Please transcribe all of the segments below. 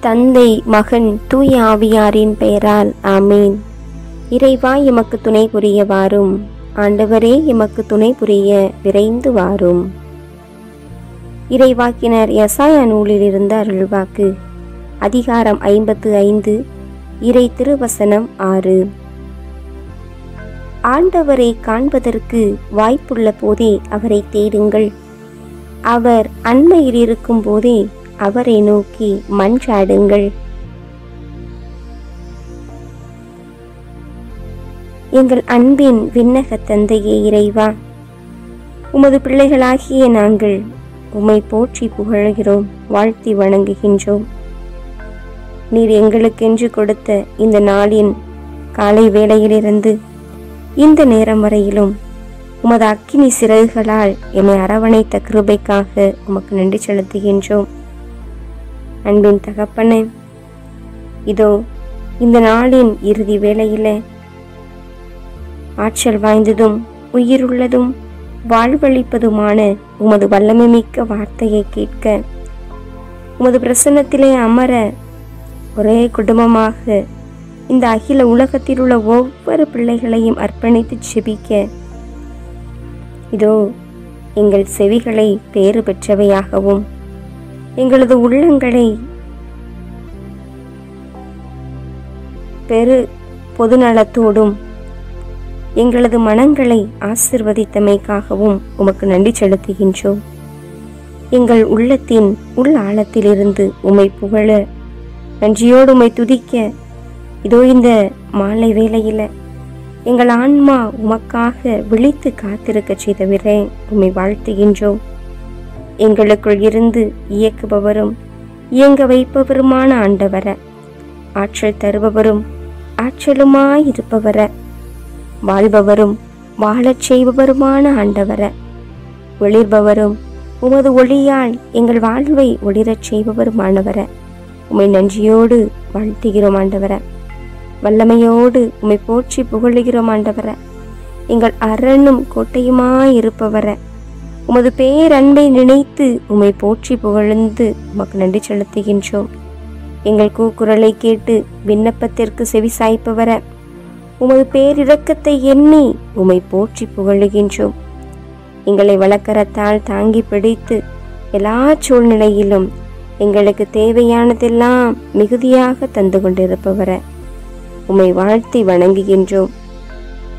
தந்தை, மகன், தூய ஆவியாரின் பெயரால் ஆமீன். இறைவா எமக்கு துணை புரிய வாரும். ஆண்டவரே எமக்கு துணை புரிய விரைந்து வாரும். இறைவாக்கினர் எசாயா நூலிலிருந்த அருள்வாக்கு. அதிகாரம் 55, இறை திருவசனம் 6. ஆண்டவரை காண்பதற்கு வாய்ப்புள்ள போதே அவரை தேடுங்கள். அவர் அண்மையில் இருக்கும் போதே அவரை நோக்கி மன்றாடுங்கள். எங்கள் அன்பின் விண்ணக தந்தையே இறைவா, உமது பிள்ளைகளாகிய நாங்கள் உம்மை போற்றி புகழ்கிறோம், வாழ்த்தி வணங்குகின்றோம். நீர் எங்களுக்கென்று கொடுத்த இந்த நாளின் காலை வேளையிலிருந்து இந்த நேரம் வரையிலும் உமது அக்கினி சிறகுகளால் எம்மை அரவணைத்த கிருபைக்காக உமக்கு நன்றி செலுத்துகின்றோம். அன்பின் தகப்பனே, இதோ இந்த நாளின் இறுதி வேளையில ஆற்றல் வாய்ந்ததும் உயிருள்ளதும் வாழ்வளிப்பதுமான உமது வல்லமை மிக்க வார்த்தையை கேட்க, உமது பிரசன்னத்திலே அமர ஒரே குடும்பமாக இந்த அகில உலகத்தில் உள்ள ஒவ்வொரு பிள்ளைகளையும் அர்ப்பணித்து செபிக்க, இதோ எங்கள் செவிகளை பேறு பெற்றவையாகவும் எங்களது உள்ளங்களை பெரு பொதுநலத்தோடும் எங்களது மனங்களை ஆசிர்வதித்தமைக்காகவும் உமக்கு நன்றி செலுத்துகின்றோம். எங்கள் உள்ளத்தின் உள் ஆழத்திலிருந்து உம்மை புகழ, நன்றியோடு உம்மை துதிக்க, இதோ இந்த மாலை வேளையில எங்கள் ஆன்மா உமக்காக விழித்து காத்திருக்க செய்தவரே உம்மை வாழ்த்துகின்றோம். எங்களுக்குள் இருந்து இயக்குபவரும் இயங்க வைப்பவருமான ஆண்டவர, ஆற்றல் தருபவரும் ஆற்றலுமாயிருப்பவர, வாழ்பவரும் வாழச் செய்பவருமான ஆண்டவர, ஒளிர்பவரும் உமது ஒளியால் எங்கள் வாழ்வை ஒளிரச் செய்பவருமானவர, உம்மை நன்றியோடு வாழ்த்துகிறோம் ஆண்டவர. வல்லமையோடு உம்மை போற்றி புகழுகிறோம் ஆண்டவர. எங்கள் அரணும் கோட்டையுமாயிருப்பவர, உமது பேரன்பை நினைத்து உம்மை போற்றி புகழ்ந்து உமக்கு நன்றி செலுத்துகின்றோம். எங்கள் கூக்குரலை கேட்டு விண்ணப்பத்திற்கு செவி சாய்ப்பவர, உமது பேரிரக்கத்தை எண்ணி உம்மை போற்றி புகழுகின்றோம். எங்களை வலக்கரத்தால் தாங்கி பிடித்து எல்லா சூழ்நிலையிலும் எங்களுக்கு தேவையானதெல்லாம் மிகுதியாக தந்து கொண்டிருப்பவர, உம்மை வாழ்த்தி வணங்குகின்றோம்.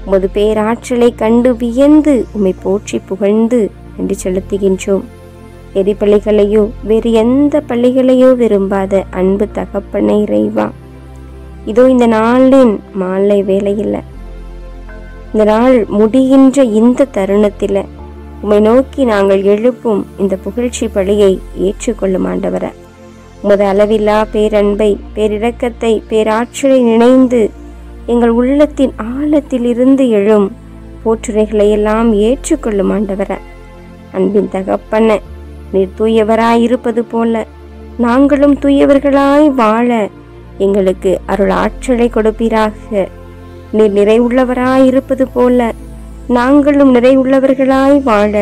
உமது பேராற்றலை கண்டு வியந்து உம்மை போற்றி புகழ்ந்து நன்றி செலுத்துகின்றோம். எரிபலிகளையோ வேறு எந்த பள்ளிகளையோ விரும்பாத அன்பு தகப்பனை இறைவா, இதோ இந்த நாளின் மாலை வேளையில, இந்த நாள் முடிகின்ற இந்த தருணத்தில உம்மை நோக்கி நாங்கள் எழுப்பும் இந்த புகழ்ச்சி பலியை ஏற்றுக்கொள்ளும் ஆண்டவர. உமது அளவில்லா பேரன்பை, பேரிரக்கத்தை, பேராற்றலை நினைந்து எங்கள் உள்ளத்தின் ஆழத்தில் இருந்து எழும் போற்றுரைகளை எல்லாம் ஏற்றுக்கொள்ளும் ஆண்டவர. அன்பின் தகப்பன, நீர் தூயவராயிருப்பது போல நாங்களும் தூயவர்களாய் வாழ எங்களுக்கு அருள் ஆற்றலை கொடுப்பீராக. நீர் நிறைவுள்ளவராயிருப்பது போல நாங்களும் நிறைவுள்ளவர்களாய் வாழ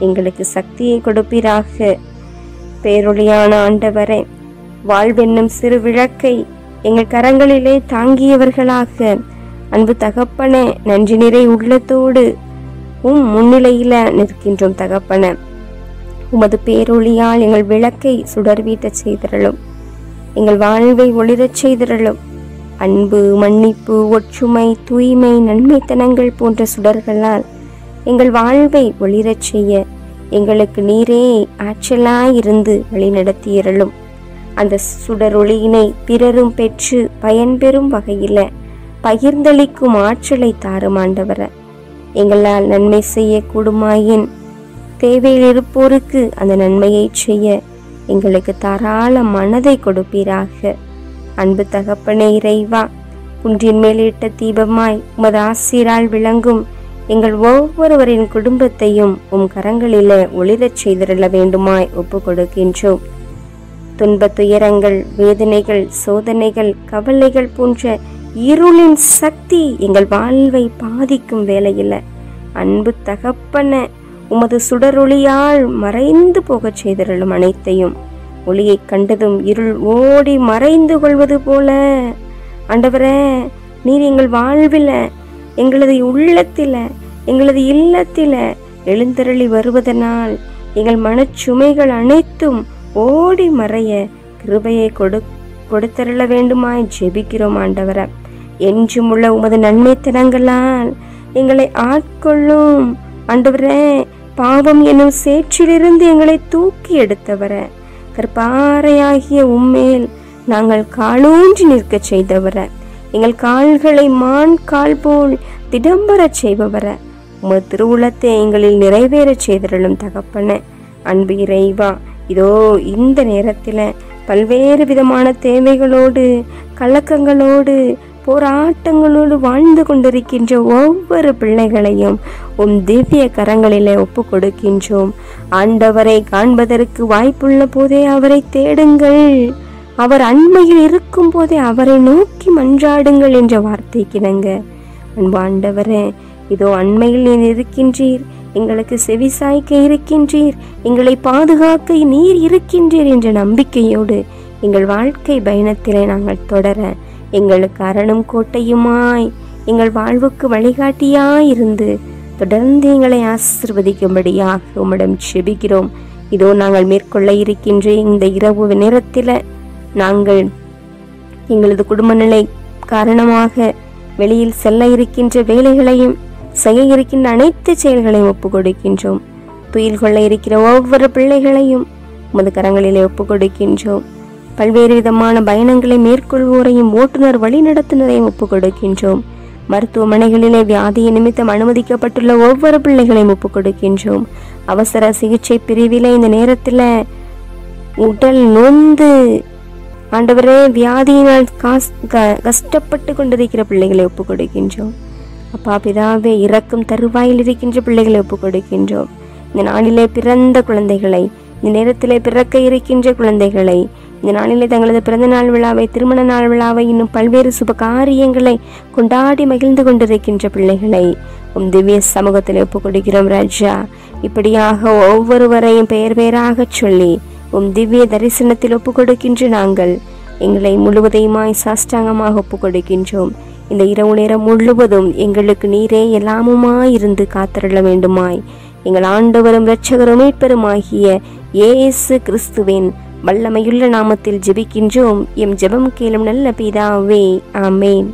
எங்களுக்கு சக்தியை கொடுப்பீராக. பேரொளியான ஆண்டவரே, வாழ்வென்னும் சிறு விளக்கை எங்கள் கரங்களிலே தாங்கியவர்களாக, அன்பு தகப்பன, நன்றி நிறை உள்ளத்தோடு முன்னிலையில நிற்கின்றோம் தகப்பன. உமது பேரொளியால் எங்கள் விளக்கை சுடர்வீட்ட செய்திரலும், எங்கள் வாழ்வை ஒளிரச் செய்திரலும். அன்பு, மன்னிப்பு, ஒற்றுமை, தூய்மை, நன்மைத்தனங்கள் போன்ற சுடர்களால் எங்கள் வாழ்வை ஒளிரச் செய்ய எங்களுக்கு நீரே ஆற்றலாயிருந்து வழிநடத்தியறலும். அந்த சுடரொளியினை பிறரும் பெற்று பயன்பெறும் வகையில பகிர்ந்தளிக்கும் ஆற்றலை தாரும் ஆண்டவர. எங்களால் நன்மை செய்ய கூடுமாயின் தேவையில் இருப்போருக்கு அந்த நன்மையை செய்ய எங்களுக்கு தாராள மனதை கொடுப்பீராக. அன்பு தகப்பனே இறைவா, குன்றின் மேலிட்ட தீபமாய் உமது ஆசிரால் விளங்கும் எங்கள் ஒவ்வொருவரின் குடும்பத்தையும் உம் கரங்களில ஒளிரச் செய்திருள வேண்டுமாய் ஒப்பு கொடுக்கின்றோம். துன்ப துயரங்கள், வேதனைகள், சோதனைகள், கவலைகள் போன்ற இருளின் சக்தி எங்கள் வாழ்வை பாதிக்கும் வேளையில அன்பு தகப்பன உமது சுடரொளியால் மறைந்து போகச் செய்திருளும் அனைத்தையும் ஒளியை கண்டதும் இருள் ஓடி மறைந்து கொள்வது போல ஆண்டவரே, நீர் எங்கள் வாழ்வில், எங்களது உள்ளத்தில, எங்களது இல்லத்தில எழுந்தருளி வருவதனால் எங்கள் மனச்சுமைகள் அனைத்தும் ஓடி மறைய கிருபையை கொடுத்தருள வேண்டுமாய் ஜெபிக்கிறோம் ஆண்டவரே. என்றும் உள்ள உமது நன்மைத்தனங்களால் எங்களை ஆட்கொள்ளும் ஆண்டவரே. பாவம் என்னும் சேற்றிலிருந்து எங்களை தூக்கி எடுத்தவர, கற்பாறையாகிய உம்மேல் நாங்கள் காலூன்றி நிற்க செய்தவர, எங்கள் கால்களை மான் கால் போல் திடம்பர செய்பவர, உமது திருவுளத்தை எங்களில் நிறைவேற செய்தருளும் தகப்பன. அன்பு இறைவா, இதோ இந்த நேரத்தில் பல்வேறு விதமான தேவைகளோடு, கலக்கங்களோடு, போராட்டங்களோடு வாழ்ந்து கொண்டிருக்கின்ற ஒவ்வொரு பிள்ளைகளையும் உம் திவ்ய கரங்களிலே ஒப்பு கொடுக்கின்றோம். ஆண்டவரை காண்பதற்கு வாய்ப்புள்ள போதே அவரை தேடுங்கள், அவர் அண்மையில் இருக்கும் போதே அவரை நோக்கி மன்றாடுங்கள் என்ற வார்த்தைக்கிணங்க அன்பு ஆண்டவரே, இதோ அண்மையில் நீர் இருக்கின்றீர், எங்களுக்கு செவிசாய்க்க இருக்கின்றீர், எங்களை பாதுகாக்க நீர் இருக்கின்றீர் என்ற நம்பிக்கையோடு எங்கள் வாழ்க்கை பயணத்திலே நாங்கள் தொடர எங்களுக்கு அரணும் கோட்டையுமாய், எங்கள் வாழ்வுக்கு வழிகாட்டியாயிருந்து தொடர்ந்து எங்களை ஆசீர்வதிக்கும்படியாக உம்மிடம் செபிக்கிறோம். இதோ நாங்கள் மேற்கொள்ள இருக்கின்ற இந்த இரவு நேரத்தில் நாங்கள் எங்களது குடும்ப நிலை காரணமாக வெளியில் செல்ல இருக்கின்ற வேலைகளையும் செய்ய இருக்கின்ற அனைத்து செயல்களையும் ஒப்பு கொடுக்கின்றோம். துயில் கொள்ள இருக்கிற ஒவ்வொரு பிள்ளைகளையும் உமது கரங்களிலே ஒப்பு கொடுக்கின்றோம். பல்வேறு விதமான பயணங்களை மேற்கொள்வோரையும் ஓட்டுநர் வழிநடத்துனரையும் ஒப்பு கொடுக்கின்றோம். மருத்துவமனைகளிலே வியாதியை நிமித்தம் அனுமதிக்கப்பட்டுள்ள ஒவ்வொரு பிள்ளைகளையும் ஒப்பு கொடுக்கின்றோம். அவசர சிகிச்சை பிரிவிலே இந்த நேரத்தில் உடல் நொந்து ஆண்டவரே வியாதியினால் கஷ்டப்பட்டு கொண்டிருக்கிற பிள்ளைகளை ஒப்பு கொடுக்கின்றோம். அப்பா பிதாவே, இறக்கும் தருவாயில் இருக்கின்ற பிள்ளைகளை ஒப்பு கொடுக்கின்றோம். இந்த நாளிலே பிறந்த குழந்தைகளை, இந்த நேரத்திலே பிறக்க இருக்கின்ற குழந்தைகளை, இந்த நாளிலே தங்களது பிறந்த நாள் விழாவை, திருமண நாள் விழாவை, இன்னும் பல்வேறு சுப காரியங்களை கொண்டாடி மகிழ்ந்து கொண்டிருக்கின்ற பிள்ளைகளை உம் திவ்ய சமூகத்தில் ஒப்பு கொடுக்கிறோம் ராஜா. இப்படியாக ஒவ்வொருவரையும் பெயர் பெயராக சொல்லி உம் திவ்ய தரிசனத்தில் ஒப்பு கொடுக்கின்ற நாங்கள் எங்களை முழுவதையுமாய் சாஷ்டாங்கமாக ஒப்பு கொடுக்கின்றோம். இந்த இரவு நேரம் முழுவதும் எங்களுக்கு நீரே எல்லாமுமாயிருந்து காத்தருள வேண்டுமாய் எங்கள் ஆண்டவரும் இரட்சகரும் மீட்பெருமாகிய இயேசு கிறிஸ்துவின் வல்லமையுள்ள நாமத்தில் ஜெபிக்கின்றோம். எம் ஜெபம் கேளும் நல்ல பிதாவே, ஆமேன்.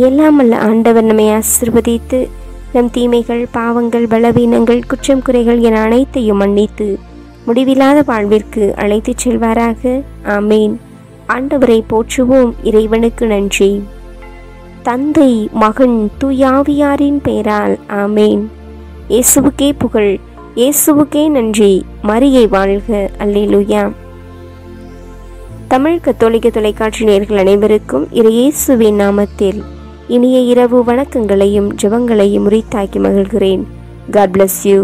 எல்லாம் அல்ல ஆண்டவர் நம்மை ஆசீர்வதித்து நம் தீமைகள், பாவங்கள், பலவீனங்கள், குற்றம் குறைகள் என அனைத்தையும் மன்னித்து முடிவில்லாத வாழ்விற்கு அழைத்துச் செல்வாராக. ஆமேன். ஆண்டவரை போற்றுவோம். இறைவனுக்கு நன்றி. தந்தை, மகன், தூயாவியாரின் பெயரால் ஆமேன். இயேசுவுக்கே புகழ், இயேசுவுக்கே நன்றி. மரியை வாழ்க. அல்லேலூயா. தமிழ் கத்தோலிக்க தொலைக்காட்சி நேயர்கள் அனைவருக்கும் இயேசுவின் நாமத்தில் இனிய இரவு வணக்கங்களையும் ஜெபங்களையும் உரித்தாக்கி மகிழ்கிறேன். God bless you.